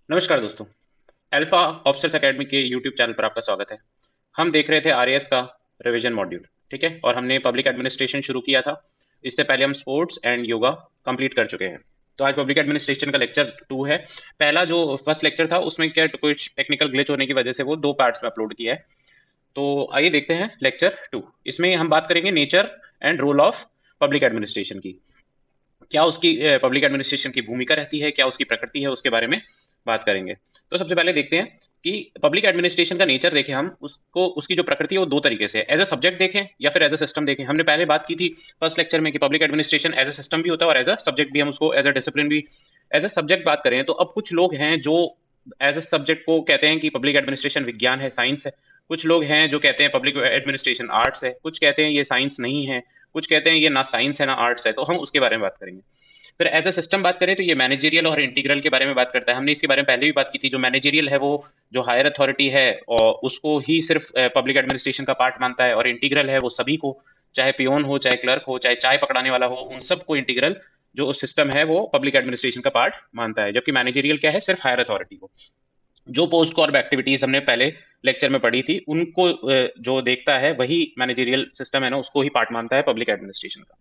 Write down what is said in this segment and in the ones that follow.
नमस्कार दोस्तों। Alpha officers academy के यूट्यूब चैनल पर आपका स्वागत है। हम देख रहे थे आरएएस का रिवीजन मॉड्यूल। ठीक है, और हमने पब्लिक एडमिनिस्ट्रेशन शुरू किया था। इससे पहले हम स्पोर्ट्स एंड योगा कंप्लीट कर चुके हैं। तो आज पब्लिक एडमिनिस्ट्रेशन का लेक्चर 2 है। पहला जो फर्स्ट लेक्चर था उसमें क्या कुछ टेक्निकल ग्लिच होने की वजह से वो 2 पार्ट्स में अपलोड किया है। तो आइए देखते हैं लेक्चर 2। इसमें हम बात करेंगे nature and role of public administration की। क्या उसकी पब्लिक एडमिनिस्ट्रेशन की भूमिका रहती है, क्या उसकी प्रकृति है, उसके बारे में बात करेंगे। तो सबसे पहले देखते हैं कि पब्लिक एडमिनिस्ट्रेशन का नेचर देखें हम उसको, उसकी जो प्रकृति है वो दो तरीके से, एज अ सब्जेक्ट देखें या फिर एज अ सिस्टम देखें। हमने पहले बात की थी फर्स्ट लेक्चर में कि public administration as a system भी होता है और एज अ सब्जेक्ट भी, हम उसको एज अ डिसिप्लिन भी। एज अ सब्जेक्ट बात करें तो अब कुछ लोग हैं जो एज अ सब्जेक्ट को कहते हैं कि पब्लिक एडमिनिस्ट्रेशन विज्ञान है, साइंस है। कुछ लोग हैं जो कहते हैं पब्लिक एडमिनिस्ट्रेशन आर्ट्स है, कुछ कहते हैं ये साइंस नहीं है, कुछ कहते हैं ये ना साइंस है ना आर्ट्स है। तो हम उसके बारे में बात करेंगे। फिर एज अ सिस्टम बात करें तो ये मैनेजेरियल और इंटीग्रल के बारे में बात करता है। हमने इसके बारे में पहले भी बात की थी। जो मैनेजेरियल है वो जो हायर अथॉरिटी है और उसको ही सिर्फ पब्लिक एडमिनिस्ट्रेशन का पार्ट मानता है, और इंटीग्रल है वो सभी को, चाहे पियोन हो, चाहे क्लर्क हो, चाहे चाय पकड़ाने वाला हो, उन सबको इंटीग्रल जो सिस्टम है वो पब्लिक एडमिनिस्ट्रेशन का पार्ट मानता है। जबकि मैनेजेरियल क्या है, सिर्फ हायर अथॉरिटी को। जो पोस्ट कॉर्प एक्टिविटीज हमने पहले लेक्चर में पढ़ी थी उनको जो देखता है वही मैनेजेरियल सिस्टम है ना, उसको ही पार्ट मानता है पब्लिक एडमिनिस्ट्रेशन का।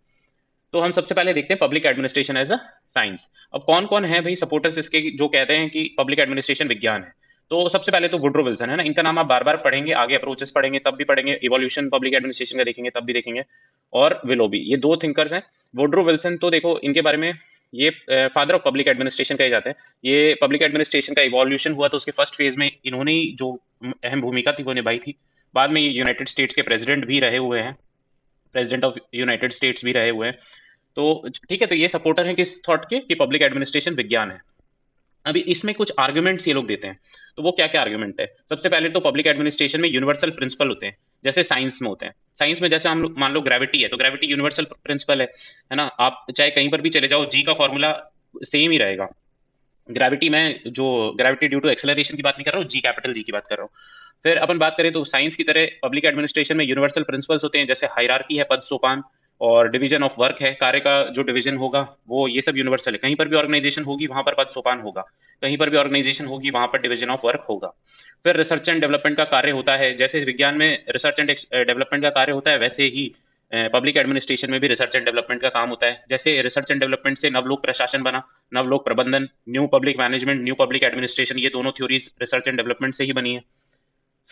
तो हम सबसे पहले देखते हैं public administration as a science. अब कौन कौन है भाई सपोर्टर्स इसके जो कहते हैं कि पब्लिक एडमिनिस्ट्रेशन विज्ञान है। तो सबसे पहले तो वुड्रो विल्सन है ना, इनका नाम आप बार बार पढ़ेंगे, आगे अप्रोचेस पढ़ेंगे तब भी पढ़ेंगे, इवोल्यूशन पब्लिक एडमिनिस्ट्रेशन का देखेंगे तब भी देखेंगे। और विलोबी, ये दो थिंकर्स हैं। वुड्रो विल्सन तो देखो इनके बारे में, ये फादर ऑफ पब्लिक एडमिनिस्ट्रेशन कहे जाते हैं। ये पब्लिक एडमिनिस्ट्रेशन का इवोल्यूशन हुआ तो उसके फर्स्ट फेज में इन्होंने ही जो अहम भूमिका थी वो निभाई थी। बाद में ये यूनाइटेड स्टेट्स के प्रेसिडेंट भी रहे हुए हैं, प्रेसिडेंट ऑफ यूनाइटेड स्टेट्स भी रहे हुए हैं। तो ठीक है, तो ये सपोर्टर हैं किस थॉट के कि पब्लिक एडमिनिस्ट्रेशन विज्ञान है। अभी इसमें कुछ आर्गुमेंट्स ये लोग देते हैं। तो वो क्या क्या आर्गुमेंट है, सबसे पहले तो पब्लिक एडमिनिस्ट्रेशन में यूनिवर्सल प्रिंसिपल होते हैं, जैसे साइंस में होते हैं। साइंस में जैसे हम मान लो ग्रेविटी है तो ग्रेविटी यूनिवर्सल प्रिंसिपल है ना। आप चाहे कहीं पर भी चले जाओ, जी का फॉर्मूला सेम ही रहेगा। ग्रेविटी में जो ग्रेविटी ड्यू टू एक्सेलरेशन की बात नहीं कर रहा हूँ, जी कैपिटल जी की बात कर रहा हूँ। फिर अपन बात करें तो साइंस की तरह पब्लिक एडमिनिस्ट्रेशन में यूनिवर्सल प्रिंसिपल्स होते हैं, जैसे हायरार्की है, पद सोपान, और डिवीजन ऑफ वर्क है, कार्य का जो डिवीजन होगा वो, ये सब यूनिवर्सल है। कहीं पर भी ऑर्गेनाइजेशन होगी वहां पर पद सोपान होगा, कहीं पर भी ऑर्गेनाइजेशन होगी वहां पर डिवीजन ऑफ वर्क होगा। फिर रिसर्च एंड डेवलपमेंट का कार्य होता है, जैसे विज्ञान में रिसर्च एंड डेवलपमेंट का कार्य होता है वैसे ही पब्लिक एडमिनिस्ट्रेशन में भी रिसर्च एंड डेवलपमेंट का काम होता है। जैसे रिसर्च एंड डेवलपमेंट से नवलोक प्रशासन बना, नवलोक प्रबंधन, new public management, new public administration, ये दोनों थ्योरीज रिसर्च एंड डेवलपमेंट से ही बनी है।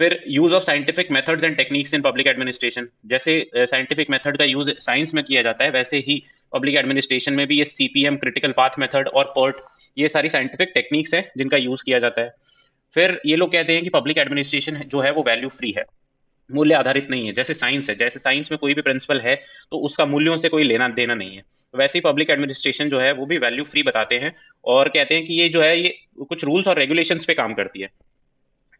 फिर use of scientific methods and techniques in public administration, जैसे साइंटिफिक मेथड का यूज साइंस में किया जाता है वैसे ही पब्लिक एडमिनिस्ट्रेशन में भी ये सीपीएम, क्रिटिकल पाथ मेथड और पर्ट, ये सारी साइंटिफिक टेक्निक्स हैं जिनका यूज किया जाता है। फिर ये लोग कहते हैं कि पब्लिक एडमिनिस्ट्रेशन जो है वो वैल्यू फ्री है, मूल्य आधारित नहीं है। जैसे साइंस है, जैसे साइंस में कोई भी प्रिंसिपल है तो उसका मूल्यों से कोई लेना देना नहीं है, तो वैसे ही पब्लिक एडमिनिस्ट्रेशन जो है वो भी वैल्यू फ्री बताते हैं। और कहते हैं कि ये जो है ये कुछ रूल्स और रेगुलेशंस पे काम करती है।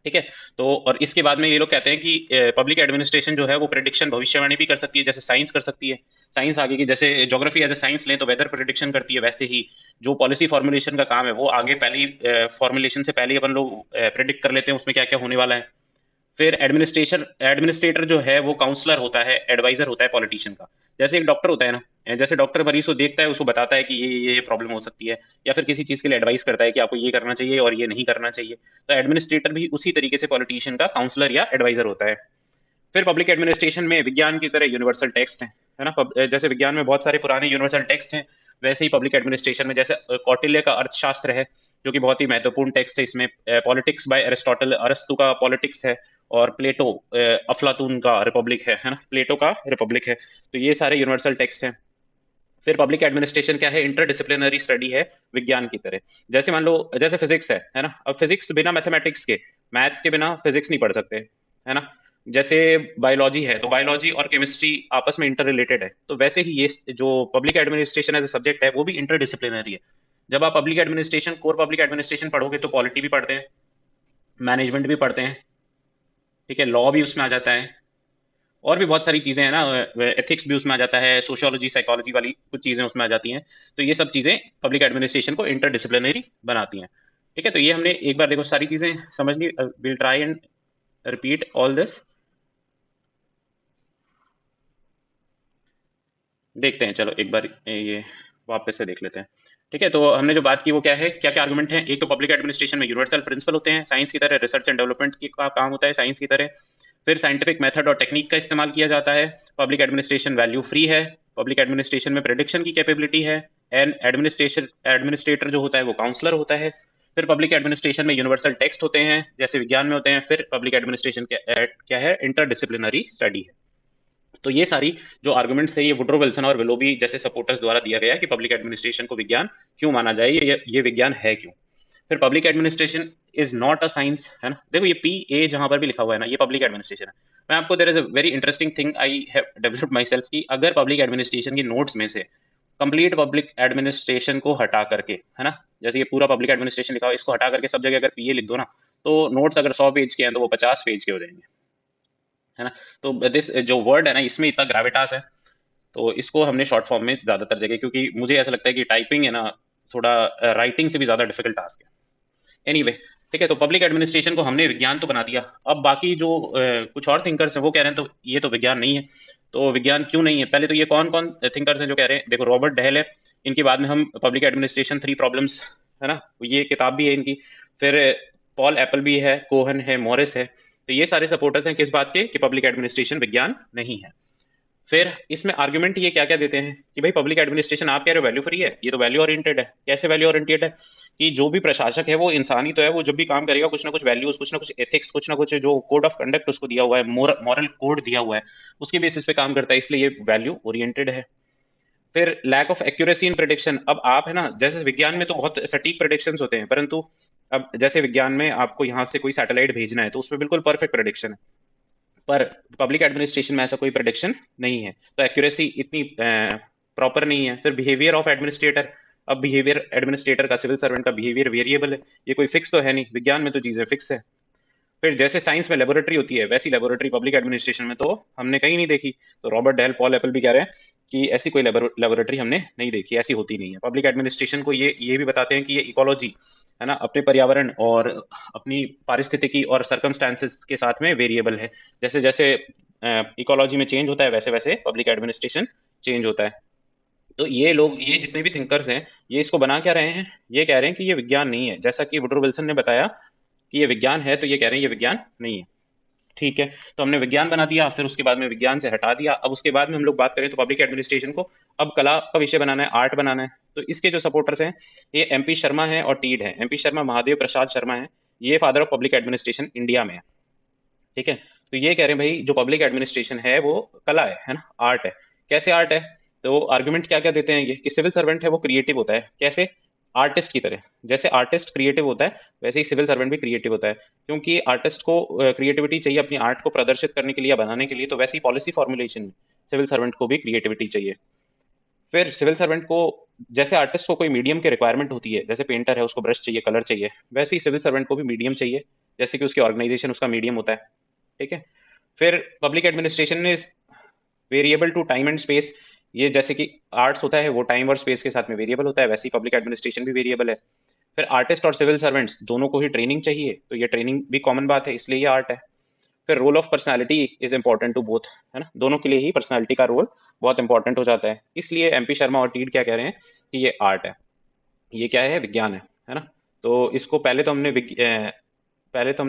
ठीक है। तो और इसके बाद में ये लोग कहते हैं कि पब्लिक एडमिनिस्ट्रेशन जो है वो प्रिडिक्शन, भविष्यवाणी भी कर सकती है, जैसे साइंस कर सकती है। साइंस आगे की, जैसे ज्योग्राफी एज ए साइंस लें तो वेदर प्रिडिक्शन करती है, वैसे ही जो पॉलिसी फॉर्मुलेशन का काम है वो आगे पहले ही फॉर्मुलेशन से पहले ही अपन लोग प्रिडिक्ट कर लेते हैं उसमें क्या क्या होने वाला है। फिर एडमिनिस्ट्रेशन, एडमिनिस्ट्रेटर जो है वो काउंसलर होता है, एडवाइजर होता है पॉलिटिशियन का। जैसे एक डॉक्टर होता है ना, जैसे डॉक्टर मरीज को देखता है, उसको बताता है कि ये प्रॉब्लम हो सकती है, या फिर किसी चीज के लिए एडवाइस करता है कि आपको ये करना चाहिए और ये नहीं करना चाहिए। तो एडमिनिस्ट्रेटर भी उसी तरीके से पॉलिटिशियन का काउंसलर या एडवाइजर होता है। फिर पब्लिक एडमिनिस्ट्रेशन में विज्ञान की तरह यूनिवर्सल टेक्स्ट है ना। जैसे विज्ञान में बहुत सारे पुराने यूनिवर्सल टेक्स्ट हैं, वैसे ही पब्लिक एडमिनिस्ट्रेशन में जैसे कौटिल्य का अर्थशास्त्र है जो कि बहुत ही महत्वपूर्ण टेक्स्ट है। इसमें पॉलिटिक्स बाय अरिस्टोटल, अरस्तु का पॉलिटिक्स है, और प्लेटो, अफलातून का रिपब्लिक है ना, प्लेटो का रिपब्लिक है। तो ये सारे यूनिवर्सल टेक्स्ट हैं। फिर पब्लिक एडमिनिस्ट्रेशन क्या है, इंटरडिसिप्लिनरी स्टडी है विज्ञान की तरह। जैसे मान लो जैसे फिजिक्स है ना, अब फिजिक्स बिना मैथमेटिक्स के, मैथ्स के बिना फिजिक्स नहीं पढ़ सकते, है ना। जैसे बायोलॉजी है तो बायोलॉजी और केमिस्ट्री आपस में इंटर रिलेटेड है, तो वैसे ही ये जो public administration as a subject है वो भी इंटरडिसिप्लिनरी है। जब आप public administration, core public administration पढ़ोगे तो पॉलिटी भी पढ़ते हैं, मैनेजमेंट भी पढ़ते हैं, ठीक है, लॉ भी उसमें आ जाता है, और भी बहुत सारी चीजें हैं ना, एथिक्स भी उसमें आ जाता है, सोशियोलॉजी साइकोलॉजी वाली कुछ चीजें उसमें आ जाती हैं। तो ये सब चीजें पब्लिक एडमिनिस्ट्रेशन को इंटरडिसिप्लिनरी बनाती हैं। ठीक है, तो ये हमने एक बार देखो सारी चीजें समझ ली। Will try and repeat all this. देखते हैं, चलो एक बार ये वापस से देख लेते हैं। ठीक है, तो हमने जो बात की वो क्या है, क्या क्या आर्गुमेंट हैं। एक तो पब्लिक एडमिनिस्ट्रेशन में यूनिवर्सल प्रिंसिपल होते हैं, साइंस की तरह रिसर्च एंड डेवलपमेंट की का काम होता है साइंस की तरह। फिर साइंटिफिक मेथड और टेक्निक का इस्तेमाल किया जाता है। पब्लिक एडमिनिस्ट्रेशन वैल्यू फ्री है। पब्लिक एडमिनिस्ट्रेशन में प्रेडिक्शन की कैपेबिलिटी है। एंड एडमिनिस्ट्रेशन एडमिनिस्ट्रेटर जो होता है वो काउंसलर होता है। फिर पब्लिक एडमिनिस्ट्रेशन में यूनिवर्सल टेक्स्ट होते हैं जैसे विज्ञान में होते हैं। फिर पब्लिक एडमिनिस्ट्रेशन क्या है, इंटरडिसिप्लिनरी स्टडी है। तो ये सारी जो आर्गुमेंट्स है ये वुड्रो विल्सन और विलोबी जैसे सपोर्टर्स द्वारा दिया गया है कि पब्लिक एडमिनिस्ट्रेशन को विज्ञान क्यों माना जाए, ये विज्ञान है क्यों। फिर public administration is not a science, है ना। देखो ये पी ए जहां पर भी लिखा हुआ है ना, ये पब्लिक एडमिनिस्ट्रेशन है। मैं आपको, there is a very interesting thing I have developed myself की अगर पब्लिक एडमिनिस्ट्रेशन की नोट्स में से कंप्लीट पब्लिक एडमिनिस्ट्रेशन को हटा करके, है ना, जैसे ये पूरा पब्लिक एडमिनिस्ट्रेशन लिखा हुआ है इसको हटा करके सब जगह अगर पीए लिख दो ना, तो नोट्स अगर 100 पेज के हैं तो वो 50 पेज के हो जाएंगे, है ना। तो दिस जो वर्ड है ना इसमें इतना ग्राविटास है, तो इसको हमने शॉर्ट फॉर्म में ज्यादातर जगह, क्योंकि मुझे ऐसा लगता है कि टाइपिंग है ना थोड़ा राइटिंग से भी ज्यादा डिफिकल्ट टास्क है। एनीवे ठीक है, तो पब्लिक एडमिनिस्ट्रेशन को हमने विज्ञान तो बना दिया। अब बाकी जो कुछ और थिंकर्स हैं वो कह रहे हैं तो ये तो विज्ञान नहीं है। तो विज्ञान क्यों नहीं है, पहले तो ये कौन कौन थिंकर्स हैं जो कह रहे हैं। देखो रॉबर्ट डहेल है, इनके बाद में हम पब्लिक एडमिनिस्ट्रेशन 3 प्रॉब्लम्स, है ना, ये किताब भी है इनकी। फिर पॉल एप्पल भी है, कोहन है, मॉरिस है। तो ये सारे सपोर्टर्स हैं किस बात के, कि पब्लिक एडमिनिस्ट्रेशन विज्ञान नहीं है। फिर इसमें आर्गुमेंट ये क्या क्या देते हैं कि भाई पब्लिक एडमिनिस्ट्रेशन आप कह रहे हो वैल्यू फ्री है, ये तो वैल्यू ओरिएंटेड है। कैसे वैल्यू ओरिएंटेड है, कि जो भी प्रशासक है वो इंसानी तो है, वो जब भी काम करेगा कुछ ना कुछ वैल्यूज, कुछ ना कुछ एथिक्स, कुछ ना कुछ जो कोड ऑफ कंडक्ट उसको दिया हुआ है, मॉरल कोड दिया हुआ है, उसके बेसिस पे काम करता है, इसलिए ये वैल्यू ओरिएंटेड है। फिर lack of accuracy in prediction. अब आप है ना, जैसे विज्ञान में तो बहुत सटीक प्रिडिक्शंस होते हैं, परंतु अब जैसे विज्ञान में आपको यहाँ से कोई सैटेलाइट भेजना है तो उसमें बिल्कुल परफेक्ट प्रिडिक्शन है, पर पब्लिक एडमिनिस्ट्रेशन में ऐसा कोई प्रोडिक्शन नहीं है, तो एक्यूरेसी इतनी प्रॉपर नहीं है। फिर बिहेवियर ऑफ एडमिनिस्ट्रेटर। अब बिहेवियर एडमिनिस्ट्रेटर का, सिविल सर्वेंट का बिहेवियर वेरिएबल है, ये कोई फिक्स तो है नहीं, विज्ञान में तो चीजें फिक्स है। फिर जैसे साइंस में लेबोरेटरी होती है वैसी लेबोरेटरी पब्लिक एडमिनिस्ट्रेशन में तो हमने कहीं नहीं देखी। तो रॉबर्ट डेल, पॉल एप्पल भी कह रहे हैं कि ऐसी कोई लेबोरेटरी हमने नहीं देखी, ऐसी होती नहीं है। पब्लिक एडमिनिस्ट्रेशन को ये भी बताते हैं कि ये इकोलॉजी, है ना, अपने पर्यावरण और अपनी पारिस्थितिकी और सर्कमस्टांसेस के साथ में वेरिएबल है। जैसे जैसे इकोलॉजी में चेंज होता है वैसे वैसे पब्लिक एडमिनिस्ट्रेशन चेंज होता है। तो ये लोग, ये जितने भी थिंकर्स हैं, ये इसको बना क्या रहे हैं, ये कह रहे हैं कि ये विज्ञान नहीं है, जैसा कि वुड्रो विल्सन ने बताया कि ये विज्ञान है, तो ये कह रहे हैं ये विज्ञान नहीं है। ठीक है, तो हमने विज्ञान बना दिया, फिर उसके बाद में विज्ञान से हटा दिया। अब उसके बाद में हम लोग बात करें तो पब्लिक एडमिनिस्ट्रेशन को अब कला का विषय बनाना है, आर्ट बनाना है। तो इसके जो सपोर्टर्स हैं ये एमपी शर्मा है और टीड है। एमपी शर्मा महादेव प्रसाद शर्मा है, ये father of public administration India में है। ठीक है, तो ये कह रहे हैं भाई जो पब्लिक एडमिनिस्ट्रेशन है वो कला है ना, आर्ट है। कैसे आर्ट है, तो आर्गुमेंट क्या क्या देते हैं ये, कि सिविल सर्वेंट है वो क्रिएटिव होता है। कैसे, आर्टिस्ट की तरह। जैसे आर्टिस्ट क्रिएटिव होता है वैसे ही सिविल सर्वेंट भी क्रिएटिव होता है, क्योंकि आर्टिस्ट को क्रिएटिविटी चाहिए अपनी आर्ट को प्रदर्शित करने के लिए या बनाने के लिए, तो वैसे ही पॉलिसी फॉर्मुलेशन में सिविल सर्वेंट को भी क्रिएटिविटी चाहिए। फिर सिविल सर्वेंट को, जैसे आर्टिस्ट को कोई मीडियम की रिक्वायरमेंट होती है, जैसे पेंटर है उसको ब्रश चाहिए, कलर चाहिए, वैसे ही सिविल सर्वेंट को भी मीडियम चाहिए, जैसे कि उसकी ऑर्गेनाइजेशन उसका मीडियम होता है। ठीक है, फिर पब्लिक एडमिनिस्ट्रेशन में variable to time and space. ये जैसे कि आर्ट्स होता है वो टाइम और स्पेस के साथ में वेरिएबल होता है, वैसे ही पब्लिक एडमिनिस्ट्रेशन भी वेरिएबल है। फिर आर्टिस्ट और सिविल सर्वेंट्स दोनों को ही ट्रेनिंग चाहिए, तो ये ट्रेनिंग भी कॉमन बात है, इसलिए ये आर्ट है। फिर role of personality is important to both, है ना, दोनों के लिए ही पर्सनालिटी का रोल बहुत इंपॉर्टेंट हो जाता है, इसलिए एमपी शर्मा और टीड क्या कह रहे हैं कि ये आर्ट है, ये क्या है, विज्ञान है ना। तो इसको पहले तो हमने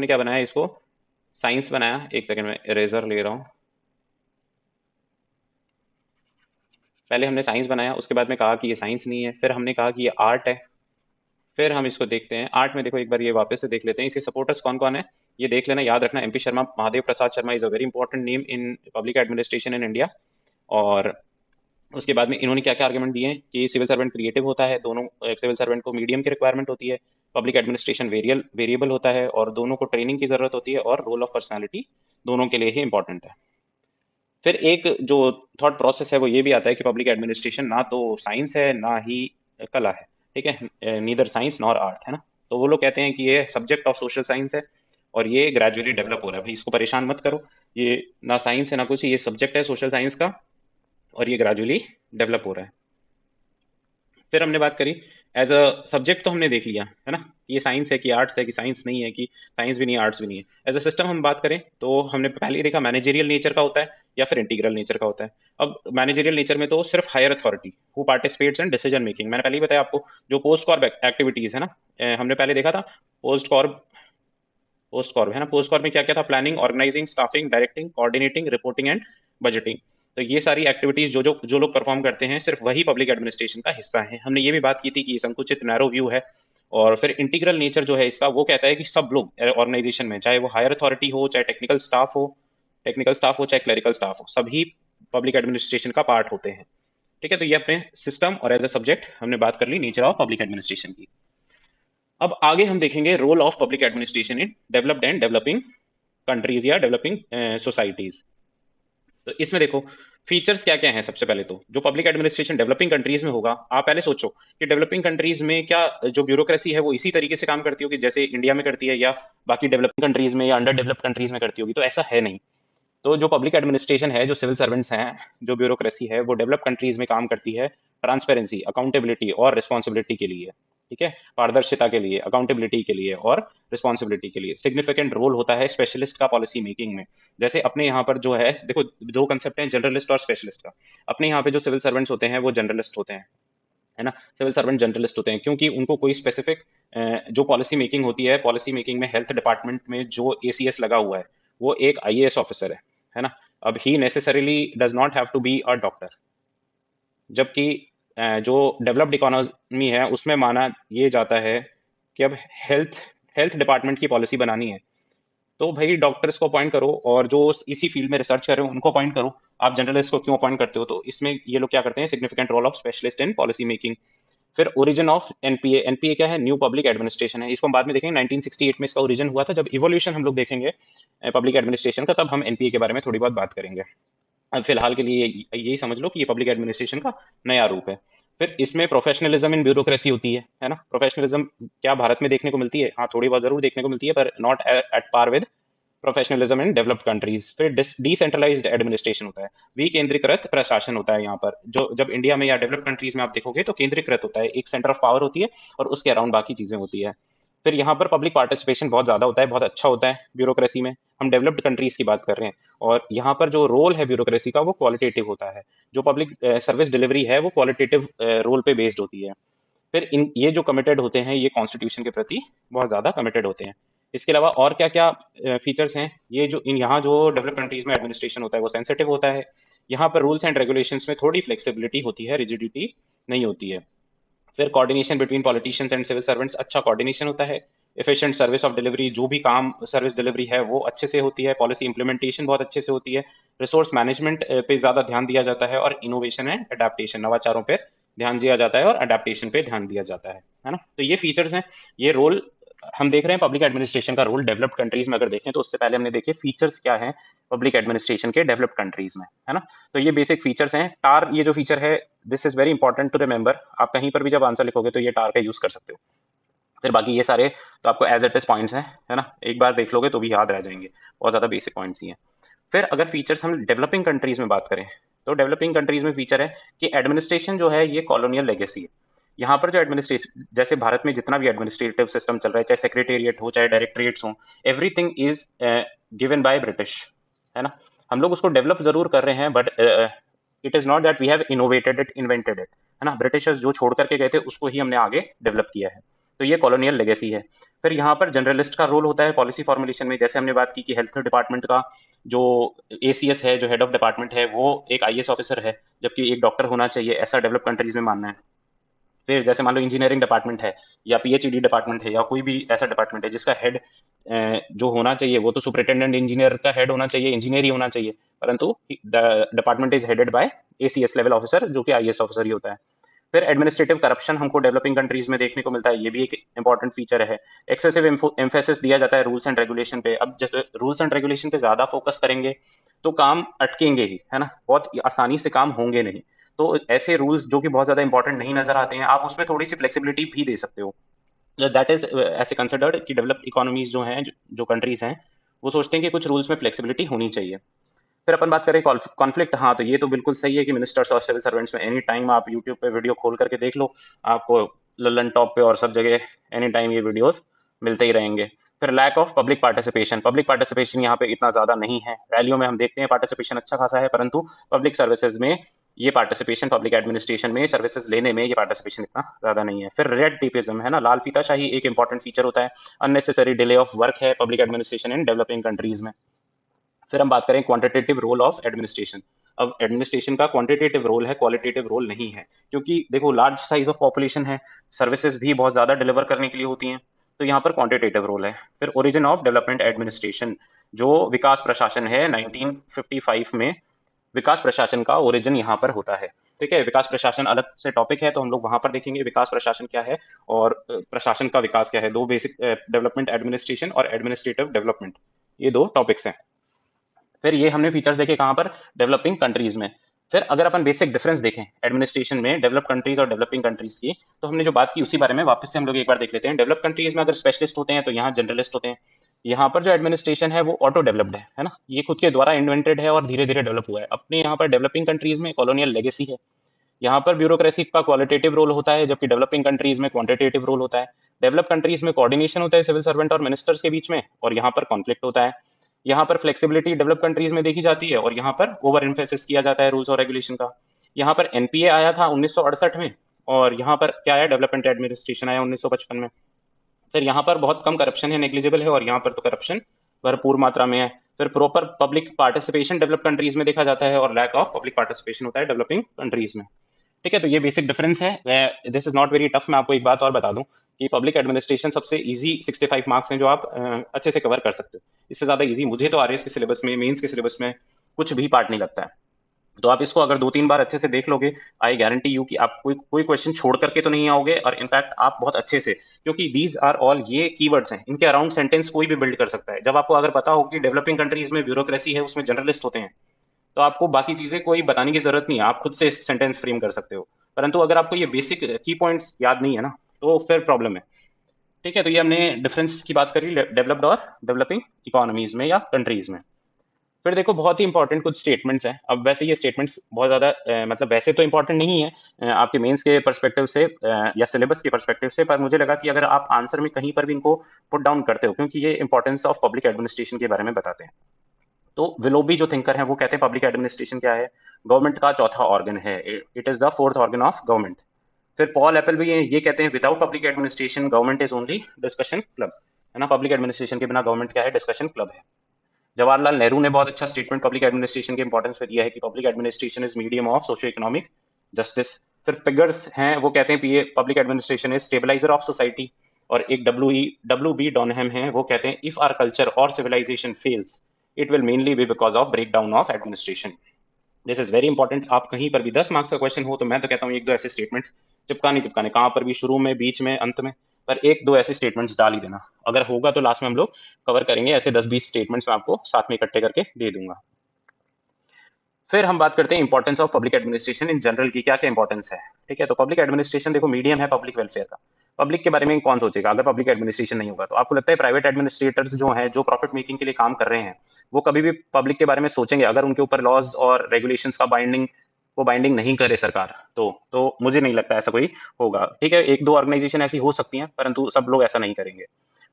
क्या बनाया, इसको साइंस बनाया। एक सेकंड में इरेजर ले रहा हूँ। पहले हमने साइंस बनाया, उसके बाद में कहा कि ये साइंस नहीं है, फिर हमने कहा कि ये आर्ट है। फिर हम इसको देखते हैं आर्ट में। देखो एक बार ये वापस से देख लेते हैं, इसके सपोर्टर्स कौन कौन है, ये देख लेना, याद रखना। MP Sharma, Mahadev Prasad Sharma is a very important name in public administration in India. और उसके बाद में इन्होंने क्या क्या आर्गुमेंट दिए हैं कि सिविल सर्वेंट क्रिएटिव होता है, दोनों, सिविल सर्वेंट को मीडियम की रिक्वायरमेंट होती है, पब्लिक एडमिनिस्ट्रेशन वेरिएबल होता है, और दोनों को ट्रेनिंग की जरूरत होती है, और रोल ऑफ पर्सनैलिटी दोनों के लिए ही इंपॉर्टेंट है। फिर एक जो थॉट प्रोसेस है वो ये भी आता है कि पब्लिक एडमिनिस्ट्रेशन ना तो साइंस है ना ही कला है। ठीक है, नीदर साइंस नॉर आर्ट, है ना। तो वो लोग कहते हैं कि ये सब्जेक्ट ऑफ सोशल साइंस है और ये ग्रेजुअली डेवलप हो रहा है। भाई इसको परेशान मत करो, ये ना साइंस है ना कुछ, ये सब्जेक्ट है सोशल साइंस का और ये ग्रेजुअली डेवलप हो रहा है। फिर हमने बात करी एज अ सब्जेक्ट तो हमने देख लिया है ना, ये साइंस है कि आर्ट्स है कि साइंस नहीं है, कि साइंस भी नहीं है आर्ट्स भी नहीं है। एज अ सिस्टम हम बात करें तो हमने पहले ही देखा मैनेजरियल नेचर का होता है या फिर इंटीग्रल नेचर का होता है। अब मैनेजरियल नेचर में तो सिर्फ higher authority who participates in decision making, मैंने पहले ही बताया आपको। जो पोस्ट कॉर्प एक्टिविटीज है ना, हमने पहले देखा था पोस्ट कॉर्प है ना, पोस्ट कॉर्प में क्या क्या था, planning, organising, staffing, directing, coordinating, reporting and budgeting. तो ये सारी एक्टिविटीज जो लोग परफॉर्म करते हैं सिर्फ वही पब्लिक एडमिनिस्ट्रेशन का हिस्सा है। हमने ये भी बात की थी कि ये संकुचित नैरो व्यू है। और फिर इंटीग्रल नेचर जो है इसका, वो कहता है कि सब लोग ऑर्गेनाइजेशन में, चाहे वो हायर अथॉरिटी हो, चाहे टेक्निकल स्टाफ हो, चाहे क्लरिकल स्टाफ हो, सभी पब्लिक एडमिनिस्ट्रेशन का पार्ट होते हैं। ठीक है, तो ये अपने सिस्टम और एज ए सब्जेक्ट हमने बात कर ली नेचर ऑफ पब्लिक एडमिनिस्ट्रेशन की। अब आगे हम देखेंगे role of public administration in developed and developing countries या डेवलपिंग सोसाइटीज। तो इसमें देखो फीचर्स क्या क्या हैं। सबसे पहले तो जो पब्लिक एडमिनिस्ट्रेशन डेवलपिंग कंट्रीज में होगा, आप पहले सोचो कि डेवलपिंग कंट्रीज में क्या जो ब्यूरोक्रेसी है वो इसी तरीके से काम करती होगी जैसे इंडिया में करती है, या बाकी डेवलपिंग कंट्रीज में या अंडर डेवलप्ड कंट्रीज में करती होगी, तो ऐसा है नहीं। तो जो पब्लिक एडमिनिस्ट्रेशन है, जो सिविल सर्वेंट्स हैं, जो ब्यूरोक्रेसी है, वो डेवलप कंट्रीज में काम करती है ट्रांसपेरेंसी, अकाउंटेबिलिटी और रिस्पॉन्सिबिलिटी के लिए। ठीक है, पारदर्शिता के लिए, अकाउंटेबिलिटी के लिए और रिस्पॉन्सिबिलिटी के लिए। सिग्निफिकेंट रोल होता है स्पेशलिस्ट का पॉलिसी मेकिंग में। जैसे अपने यहाँ पर जो है, देखो दो कंसेप्ट हैं, जनरलिस्ट और स्पेशलिस्ट का। अपने यहाँ पे जो सिविल सर्वेंट्स होते हैं वो जनरलिस्ट होते हैं, है ना। सिविल सर्वेंट जनरलिस्ट होते हैं क्योंकि उनको कोई स्पेसिफिक जो पॉलिसी मेकिंग होती है, पॉलिसी मेकिंग में हेल्थ डिपार्टमेंट में जो एसीएस लगा हुआ है वो एक आईएएस ऑफिसर है ना। अब he necessarily does not have to be a doctor. जबकि जो डेवलप्ड इकोनॉमी है उसमें माना ये जाता है कि अब हेल्थ हेल्थ डिपार्टमेंट की पॉलिसी बनानी है तो भाई डॉक्टर्स को अपॉइंट करो, और जो इसी फील्ड में रिसर्च कर रहे हो उनको अपॉइंट करो। आप जर्नलिस्ट को क्यों अपॉइंट करते हो? तो इसमें ये लोग क्या करते हैं, significant role of specialist in policy making. फिर ओरिजिन ऑफ एनपीए। एनपीए क्या है? न्यू पब्लिक एडमिनिस्ट्रेशन है। इसको हम बाद में देखेंगे, 1968 में इसका ओरिजिन हुआ था। जब इवोल्यूशन हम लोग देखेंगे पब्लिक एडमिनिस्ट्रेशन का, तब हम एनपीए के बारे में थोड़ी बहुत बात करेंगे। अब फिलहाल के लिए यही समझ लो कि ये पब्लिक एडमिनिस्ट्रेशन का नया रूप है। फिर इसमें प्रोफेशनलिज्म इन ब्यूरोक्रेसी होती है ना। प्रोफेशनलिज्म क्या भारत में देखने को मिलती है? हाँ, थोड़ी बहुत जरूर देखने को मिलती है, पर not at par with professionalism in developed countries. फिर डिसेंट्रलाइज्ड एडमिनिस्ट्रेशन होता है, विकेंद्रीकृत प्रशासन होता है। यहाँ पर जो जब इंडिया में या डेवलप्ड कंट्रीज में आप देखोगे तो केंद्रीकृत होता है, एक सेंटर ऑफ पावर होती है और उसके अराउंड बाकी चीजें होती है। फिर यहाँ पर पब्लिक पार्टिसिपेशन बहुत ज्यादा होता है, बहुत अच्छा होता है ब्यूरोक्रेसी में। हम डेवलप्ड कंट्रीज की बात कर रहे हैं, और यहाँ पर जो रोल है ब्यूरोक्रेसी का वो क्वालिटेटिव होता है। जो पब्लिक सर्विस डिलीवरी है वो क्वालिटेटिव रोल पे बेस्ड होती है। फिर इन ये जो कमिटेड होते हैं ये कॉन्स्टिट्यूशन के प्रति बहुत ज़्यादा कमिटेड होते हैं। इसके अलावा और क्या क्या फीचर्स हैं? ये जो यहाँ जो डेवलप कंट्रीज में एडमिनिस्ट्रेशन होता है वो सेंसिटिव होता है। यहाँ पर रूल्स एंड रेगुलेशंस में थोड़ी फ्लेक्सिबिलिटी होती है, रिजिडिटी नहीं होती है। फिर coordination between politicians and civil servants, अच्छा कोऑर्डिनेशन होता है। एफिशिएंट सर्विस ऑफ डिलीवरी, जो भी काम सर्विस डिलीवरी है वो अच्छे से होती है। पॉलिसी इंप्लीमेंटेशन बहुत अच्छे से होती है। रिसोर्स मैनेजमेंट पे ज़्यादा ध्यान दिया जाता है, और इनोवेशन एंड अडेप्टेशन, नवाचारों पे ध्यान दिया जाता है और अडेप्टेशन पे ध्यान दिया जाता है ना। तो ये फीचर्स हैं, ये रोल हम देख रहे हैं पब्लिक एडमिनिस्ट्रेशन का रोल डेवलप्ड कंट्रीज में। अगर देखें तो उससे पहले हमने देखे फीचर्स क्या हैं पब्लिक एडमिनिस्ट्रेशन के डेवलप्ड कंट्रीज में, है ना। तो ये बेसिक फीचर्स हैं। टार ये जो फीचर है, this is very important to remember. आप कहीं पर भी जब आंसर लिखोगे तो ये टार का यूज कर सकते हो। फिर बाकी ये सारे तो आपको एज इट इज पॉइंट्स हैं, है ना, एक बार देख लोगे तो भी याद रह जाएंगे, बहुत ज्यादा बेसिक पॉइंट्स ही हैं। फिर अगर फीचर्स हम डेवलपिंग कंट्रीज में बात करें, तो डेवलपिंग कंट्रीज में फीचर है कि एडमिनिस्ट्रेशन जो है ये कॉलोनियल लेगेसी है। यहाँ पर जो एडमिनिस्ट्रेशन, जैसे भारत में जितना भी एडमिनिस्ट्रेटिव सिस्टम चल रहा है, चाहे सेक्रेटेरिएट हो चाहे डायरेक्टरेट्स हो, everything is given by British, है ना। हम लोग उसको डेवलप जरूर कर रहे हैं, but it is not that we have innovated it, invented it, है ना। ब्रिटिशर्स जो छोड़ करके गए थे उसको ही हमने आगे डेवलप किया है। तो ये कॉलोनियल लेगेसी है। फिर यहाँ पर जनरलिस्ट का रोल होता है पॉलिसी फॉर्मुलेशन में। जैसे हमने बात की कि हेल्थ डिपार्टमेंट का जो एसीएस है, जो हेड ऑफ डिपार्टमेंट है, वो एक आईएएस ऑफिसर है, जबकि एक डॉक्टर होना चाहिए, ऐसा डेवलप कंट्रीज में मानना है। फिर जैसे मान लो इंजीनियरिंग डिपार्टमेंट है या पीएचईडी डिपार्टमेंट है या कोई भी ऐसा डिपार्टमेंट है जिसका हेड जो होना चाहिए वो तो सुपरिटेंडेंट इंजीनियर का हेड होना चाहिए, इंजीनियर ही होना चाहिए, परंतु department is headed by ACS level officer, जो कि आईएएस ऑफिसर ही होता है। फिर एडमिनिस्ट्रेटिव करप्शन हमको डेवलपिंग कंट्रीज में देखने को मिलता है, ये भी एक इंपॉर्टेंट फीचर है। एक्सेसिव एम्फेसिस दिया जाता है रूल्स एंड रेगुलेशन पे। अब जैसे रूल्स एंड रेगुलेशन पे ज्यादा फोकस करेंगे तो काम अटकेंगे ही, है ना, बहुत आसानी से काम होंगे नहीं। तो ऐसे रूल्स जो कि बहुत ज्यादा इंपॉर्टेंट नहीं नजर आते हैं, आप उसमें थोड़ी सी फ्लेक्सिबिलिटी भी दे सकते हो। दैट इज ऐसे कंसिडर्ड कि डेवलप्ड इकोनॉमीज जो हैं, जो कंट्रीज हैं, वो सोचते हैं कि कुछ रूल्स में फ्लेक्सिबिलिटी होनी चाहिए। फिर अपन बात करें कॉन्फ्लिक्ट। हाँ, तो ये तो बिल्कुल सही है कि मिनिस्टर्स और सिविल सर्वेंट्स में एनी टाइम आप यूट्यूब पे वीडियो खोल करके देख लो, आपको ललन टॉप पे और सब जगह एनी टाइम ये वीडियोस मिलते ही रहेंगे। फिर लैक ऑफ पब्लिक पार्टिसिपेशन यहाँ पे इतना ज़्यादा नहीं है। रैलियों में हम देखते हैं पार्टिसिपेशन अच्छा खासा है, परंतु पब्लिक सर्विसेज में ये पार्टिसिपेशन, पब्लिक एडमिनिस्ट्रेशन में सर्विसेज लेने में ये पार्टिसिपेशन इतना ज़्यादा नहीं है। फिर रेड टेपिज्म है ना, लाल फीताशाही एक इंपॉर्टेंट फीचर होता है। अननेसेसरी डिले ऑफ वर्क है public administration in developing countries में। फिर हम बात करें क्वांटिटेटिव रोल ऑफ एडमिनिस्ट्रेशन। अब एडमिनिस्ट्रेशन का क्वांटिटेटिव रोल है, क्वालिटेटिव रोल नहीं है, क्योंकि देखो लार्ज साइज ऑफ पॉपुलेशन है, सर्विसेज भी बहुत ज़्यादा डिलीवर करने के लिए होती हैं, तो यहाँ पर क्वांटिटेटिव रोल है। फिर ओरिजिन ऑफ डेवलपमेंट एडमिनिस्ट्रेशन, जो विकास प्रशासन है 1955 में, विकास प्रशासन का ओरिजिन यहाँ पर होता है। ठीक है, विकास प्रशासन अलग से टॉपिक है, तो हम लोग वहां पर देखेंगे विकास प्रशासन क्या है और प्रशासन का विकास क्या है। दो बेसिक, डेवलपमेंट एडमिनिस्ट्रेशन और एडमिनिस्ट्रेटिव डेवलपमेंट, ये दो टॉपिक्स हैं। फिर ये हमने फीचर्स देखे कहाँ पर, डेवलपिंग कंट्रीज में। फिर अगर अपन बेसिक डिफरेंस देखें एडमिनिस्ट्रेशन में डेवलप कंट्रीज और डेवलपिंग कंट्रीज की, तो हमने जो बात की उसी बारे में वापस से हम लोग एक बार देख लेते हैं। डेवलप कंट्रीज में अगर स्पेशलिस्ट होते हैं तो यहाँ जनरलिस्ट होते हैं। यहाँ पर जो एडमिनिस्ट्रेशन है वो ऑटो डेवलप्ड है ना, ये खुद के द्वारा इन्वेंटेड है और धीरे धीरे डेवलप हुआ है। अपने यहाँ पर डेवलपिंग कंट्रीज में कॉलोनियल लेगेसी है, यहाँ पर ब्यूरोक्रेसी का क्वालिटेटिव रोल होता है, जबकि डेवलपिंग कंट्रीज में क्वांटिटेटिव रोल होता है। डेवलप कंट्रीज में कोऑर्डिनेशन होता है सिविल सर्वेंट और मिनिस्टर्स के बीच में, और यहाँ पर कॉन्फ्लिक्ट होता है। यहाँ पर फ्लेक्सिबिलिटी डेवलप कंट्रीज में देखी जाती है और यहाँ पर ओवर इन्फेसिस किया जाता है रूल्स और रेगुलेशन का। यहाँ पर एनपीए आया था 1968 में, और यहाँ पर क्या आया, डेवलपमेंट एडमिनिस्ट्रेशन आया 1955 में। फिर यहाँ पर बहुत कम करप्शन है, नेग्लिजिबल है, और यहाँ पर तो करप्शन भरपूर मात्रा में है। फिर proper public participation develop countries में देखा जाता है और लैक ऑफ पब्लिक पार्टिसिपेशन होता है डेवलपिंग कंट्रीज में। ठीक है, तो ये बेसिक डिफरेंस है। This is not very tough. मैं आपको एक बात और बता दूं कि पब्लिक एडमिनिस्ट्रेशन सबसे इजी 65 मार्क्स हैं जो आप अच्छे से कवर कर सकते हो। इससे ज़्यादा इजी मुझे तो आरएस के सिलेबस में, मेंस के सिलेबस में कुछ भी पार्ट नहीं लगता है। तो आप इसको अगर 2-3 बार अच्छे से देख लोगे, आई गारंटी यू कि आप कोई कोई क्वेश्चन छोड़ करके तो नहीं आओगे, और इनफैक्ट आप बहुत अच्छे से, क्योंकि दीज आर ऑल, ये कीवर्ड्स हैं, इनके अराउंड सेंटेंस कोई भी बिल्ड कर सकता है। जब आपको अगर पता हो कि डेवलपिंग कंट्रीज में ब्यूरोक्रेसी है, उसमें जर्नलिस्ट होते हैं, तो आपको बाकी चीजें कोई बताने की जरूरत नहीं है, आप खुद से सेंटेंस फ्रेम कर सकते हो। परंतु अगर आपको ये बेसिक की पॉइंट्स याद नहीं है ना, तो फिर प्रॉब्लम है। ठीक है, तो ये हमने डिफरेंस की बात करी डेवलप्ड और डेवलपिंग इकोनॉमीज में या कंट्रीज में। फिर देखो बहुत ही इंपॉर्टेंट कुछ स्टेटमेंट्स हैं। अब वैसे ये स्टेटमेंट्स बहुत ज़्यादा मतलब वैसे तो इंपॉर्टेंट नहीं है आपके मेंस के पर्सपेक्टिव से या सिलेबस के पर्सपेक्टिव से, पर मुझे लगा कि अगर आप आंसर में कहीं पर भी इनको पुट डाउन करते हो, क्योंकि ये इंपॉर्टेंस ऑफ पब्लिक एडमिनिस्ट्रेशन के बारे में बताते हैं। तो विलोबी जो थिंकर हैं वो कहते हैं पब्लिक एडमिनिस्ट्रेशन क्या है, गवर्नमेंट का चौथा ऑर्गन है, it is the fourth organ of government. फिर पॉल एप्पल भी ये कहते हैं without public administration government is only discussion club, है ना, पब्लिक एडमिनिस्ट्रेशन के बिना गवर्नमेंट क्या है, डिस्कशन क्लब है। जवाहरलाल नेहरू ने बहुत अच्छा स्टेटमेंट पब्लिक एडमिनिस्ट्रेशन के इंपॉर्टेंस पे दिया है कि public administration is medium of socio economic justice. फिर पिगर्स हैं, वो कहते हैं public administration is stabiliser of society. और एक डब्ल्यू बी डॉनहम है, वो कहते हैं इफ आर कल्चर और civilisation fails it will mainly be because of break down of administration. This is very important. आप कहीं पर भी 10 मार्क्स का क्वेश्चन हो तो मैं तो कहता हूँ एक दो ऐसे स्टेटमेंट चिपकाने कहाँ पर भी, शुरू में, बीच में, अंत में, पर एक दो ऐसे स्टेटमेंट्स डाल ही देना। अगर होगा तो लास्ट में हम लोग कवर करेंगे, ऐसे 10-20 स्टेटमेंट्स मैं आपको साथ में इकट्ठे करके दे दूंगा। फिर हम बात करते हैं importance of public administration in general की, क्या क्या इंपॉर्टेंस है। ठीक है, तो पब्लिक एडमिनिस्ट्रेशन देखो मीडियम है पब्लिक वेलफेयर का। पब्लिक के बारे में कौन सोचेगा अगर पब्लिक एडमिनिस्ट्रेशन नहीं होगा, तो आपको लगता है प्राइवेट एडमिनिस्ट्रेटर्स जो हैं, जो प्रॉफिट मेकिंग के लिए काम कर रहे हैं, वो कभी भी पब्लिक के बारे में सोचेंगे अगर उनके ऊपर लॉज और रेगुलेशंस का बाइंडिंग नहीं करे सरकार, तो मुझे नहीं लगता ऐसा कोई होगा। ठीक है, एक दो ऑर्गेनाइजेशन ऐसी हो सकती हैं, परंतु सब लोग ऐसा नहीं करेंगे।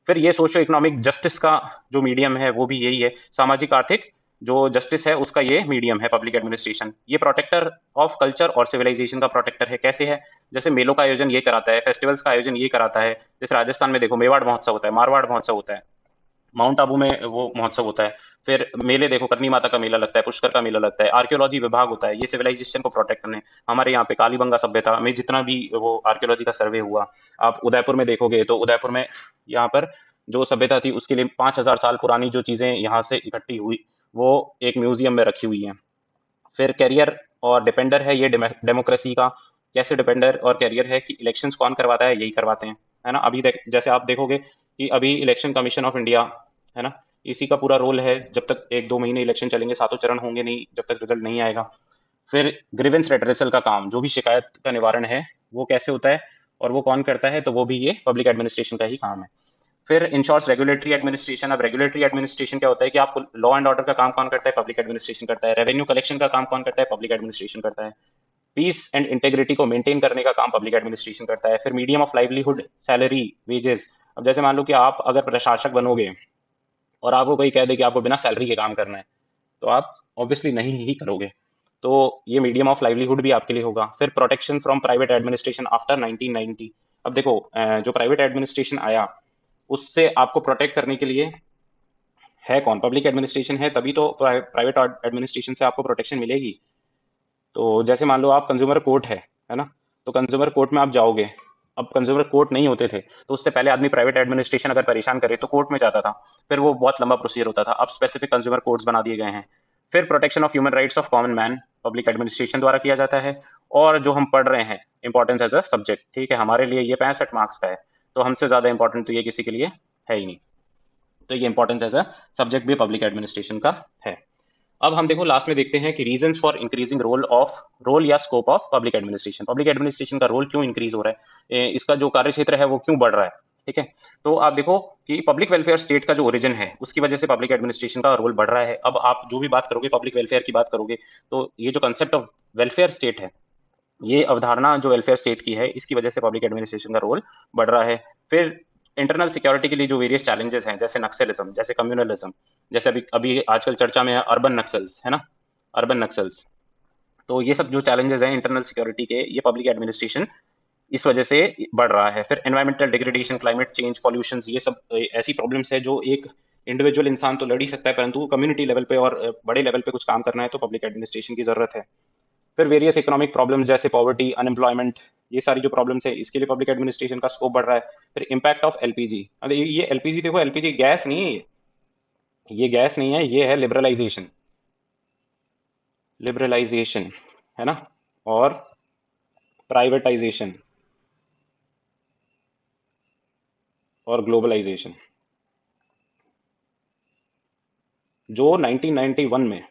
फिर ये सोशो इकोनॉमिक जस्टिस का जो मीडियम है वो भी यही है, सामाजिक आर्थिक जो जस्टिस है उसका ये मीडियम है पब्लिक एडमिनिस्ट्रेशन। ये प्रोटेक्टर ऑफ कल्चर और सिविलाइजेशन का प्रोटेक्टर है। कैसे है, जैसे मेलों का आयोजन ये कराता है, फेस्टिवल्स का आयोजन ये कराता है। जैसे राजस्थान में देखो मेवाड़ महोत्सव होता है, मारवाड़ महोत्सव होता है, माउंट आबू में वो महोत्सव होता है। फिर मेले देखो, करनी माता का मेला लगता है, पुष्कर का मेला लगता है, आर्कियोलॉजी विभाग होता है, ये सिविलाइजेशन को प्रोटेक्ट करने। हमारे यहाँ पे कालीबंगा सभ्यता में जितना भी वो आर्कियोलॉजी का सर्वे हुआ, आप उदयपुर में देखोगे तो उदयपुर में यहाँ पर जो सभ्यता थी उसके लिए 5,000 साल पुरानी जो चीजें यहाँ से इकट्ठी हुई वो एक म्यूजियम में रखी हुई हैं। फिर कैरियर और डिपेंडर है, ये डेमोक्रेसी का कैसे डिपेंडर और कैरियर है कि इलेक्शंस कौन करवाता है, यही करवाते हैं, है ना। अभी जैसे आप देखोगे कि अभी इलेक्शन कमीशन ऑफ इंडिया, है ना, इसी का पूरा रोल है। जब तक 1-2 महीने इलेक्शन चलेंगे, सातों चरण होंगे नहीं जब तक रिजल्ट नहीं आएगा। फिर ग्रीवेंस रेड्रेसल का काम, जो भी शिकायत का निवारण है वो कैसे होता है और वो कौन करता है, तो वो भी ये पब्लिक एडमिनिस्ट्रेशन का ही काम है। फिर इंश्योर्स रेगुलेटरी एडमिनिस्ट्रेशन। अब रेगुलेटरी एडमिनिस्ट्रेशन क्या होता है कि आपको लॉ एंड ऑर्डर का काम कौन करता है, पब्लिक एडमिनिस्ट्रेशन करता है। रेवेन्यू कलेक्शन का काम कौन करता है, पब्लिक एडमिनिस्ट्रेशन करता है। पीस एंड इंटेग्रिटी को मेंटेन करने का काम पब्लिक एडमिनिस्ट्रेशन करता है। फिर medium of livelihood, salary, wages. अब जैसे मान लो कि आप अगर प्रशासक बनोगे और आपको कोई कह दे कि आपको बिना सैलरी के काम करना है, तो आप ऑब्वियसली नहीं ही करोगे। तो ये मीडियम ऑफ लाइवलीहुड भी आपके लिए होगा। फिर protection from private administration after 1990। अब देखो जो प्राइवेट एडमिनिस्ट्रेशन आया उससे आपको प्रोटेक्ट करने के लिए है कौन? पब्लिक एडमिनिस्ट्रेशन है, तभी तो प्राइवेट एडमिनिस्ट्रेशन से आपको प्रोटेक्शन मिलेगी। तो जैसे मान लो आप कंज्यूमर कोर्ट है ना, तो कंज्यूमर कोर्ट में आप जाओगे। अब कंज्यूमर कोर्ट नहीं होते थे तो उससे पहले आदमी प्राइवेट एडमिनिस्ट्रेशन अगर परेशान करे तो कोर्ट में जाता था, फिर वो बहुत लंबा प्रोसीजर होता था। अब स्पेसिफिक कंज्यूमर कोर्ट्स बना दिए गए हैं। फिर protection of human rights of common man public administration द्वारा किया जाता है। और जो हम पढ़ रहे हैं इंपॉर्टेंस एज अ सब्जेक्ट, ठीक है, हमारे लिए ये 65 मार्क्स का है, तो हमसे ज्यादा इंपॉर्टेंट तो ये किसी के लिए है ही नहीं। तो ये इंपॉर्टेंस एज अ सब्जेक्ट भी पब्लिक एडमिनिस्ट्रेशन का है। अब हम देखो लास्ट में देखते हैं कि रीजंस फॉर इंक्रीजिंग रोल या scope of public administration. Public administration का रोल क्यों इंक्रीज हो रहा है, इसका जो कार्य क्षेत्र है वो क्यों बढ़ रहा है, ठीक है। तो आप देखो कि पब्लिक वेलफेयर स्टेट का जो ओरिजिन है उसकी वजह से पब्लिक एडमिनिस्ट्रेशन का रोल बढ़ रहा है। अब आप जो भी बात करोगे पब्लिक वेलफेयर की बात करोगे, तो ये जो कंसेप्ट ऑफ वेलफेयर स्टेट है, ये अवधारणा जो वेलफेयर स्टेट की है, इसकी वजह से पब्लिक एडमिनिस्ट्रेशन का रोल बढ़ रहा है। फिर इंटरनल सिक्योरिटी के लिए जो वेरियस चैलेंजेस हैं, जैसे नक्सलिज्म, जैसे कम्युनलिज्म, जैसे अभी अभी आजकल चर्चा में है अर्बन नक्सल्स, है ना, अर्बन नक्सल्स। तो ये सब जो चैलेंजेस हैं इंटरनल सिक्योरिटी के, ये पब्लिक एडमिनिस्ट्रेशन इस वजह से बढ़ रहा है। फिर environmental degradation, climate change, pollution, ये सब ऐसी प्रॉब्लम्स है जो एक इंडिविजुअल इंसान तो लड़ ही सकता है, परंतु कम्युनिटी लेवल पे और बड़े लेवल पे कुछ काम करना है तो पब्लिक एडमिनिस्ट्रेशन की जरूरत है। फिर वेरियस इकोनॉमिक प्रॉब्लम्स जैसे पॉवर्टी, अनएम्प्लॉयमेंट, ये सारी जो प्रॉब्लम्स है इसके लिए पब्लिक एडमिनिस्ट्रेशन का स्कोप बढ़ रहा है। फिर इम्पैक्ट ऑफ एलपीजी। अरे ये एलपीजी देखो, एलपीजी गैस नहीं है, ये गैस नहीं है, ये है लिबरलाइजेशन, लिबरलाइजेशन, है ना, और प्राइवेटाइजेशन और ग्लोबलाइजेशन। जो 1991 में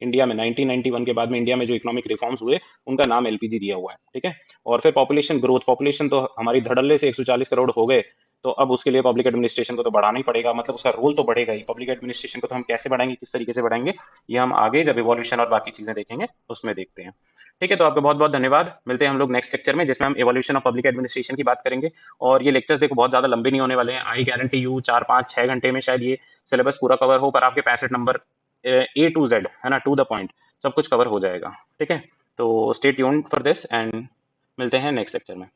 इंडिया में, 1991 के बाद में इंडिया में जो इकोनॉमिक रिफॉर्म्स हुए उनका नाम एलपीजी दिया हुआ है, ठीक है। और फिर पॉपुलेशन ग्रोथ, पॉपुलेशन तो हमारी धड़ल्ले से 140 करोड़ हो गए, तो अब उसके लिए पब्लिक एडमिनिस्ट्रेशन को तो बढ़ाना ही पड़ेगा, मतलब उसका रोल तो बढ़ेगा ही। पब्लिक एडमिनिस्ट्रेशन को तो हम कैसे बढ़ाएंगे, किस तरीके से बढ़ाएंगे, ये हम आगे जब इवोल्यूशन और बाकी चीजें देखेंगे उसमें देखते हैं। ठीक है, तो आपका बहुत बहुत धन्यवाद। मिलते हैं हम लोग नेक्स्ट लेक्चर में जिसमें हम इवोल्यूशन ऑफ पब्लिक एडमिनिस्ट्रेशन की बात करेंगे। और ये लेक्चर्स देखो बहुत ज्यादा लंबे नहीं होने वाले हैं, आई गारंटी यू 4 5 6 घंटे में शायद ये सिलेबस पूरा कवर हो, पर आपके 65 नंबर A to Z, है ना, टू द पॉइंट सब कुछ कवर हो जाएगा। ठीक है, तो stay tuned for this and मिलते हैं नेक्स्ट लेक्चर में।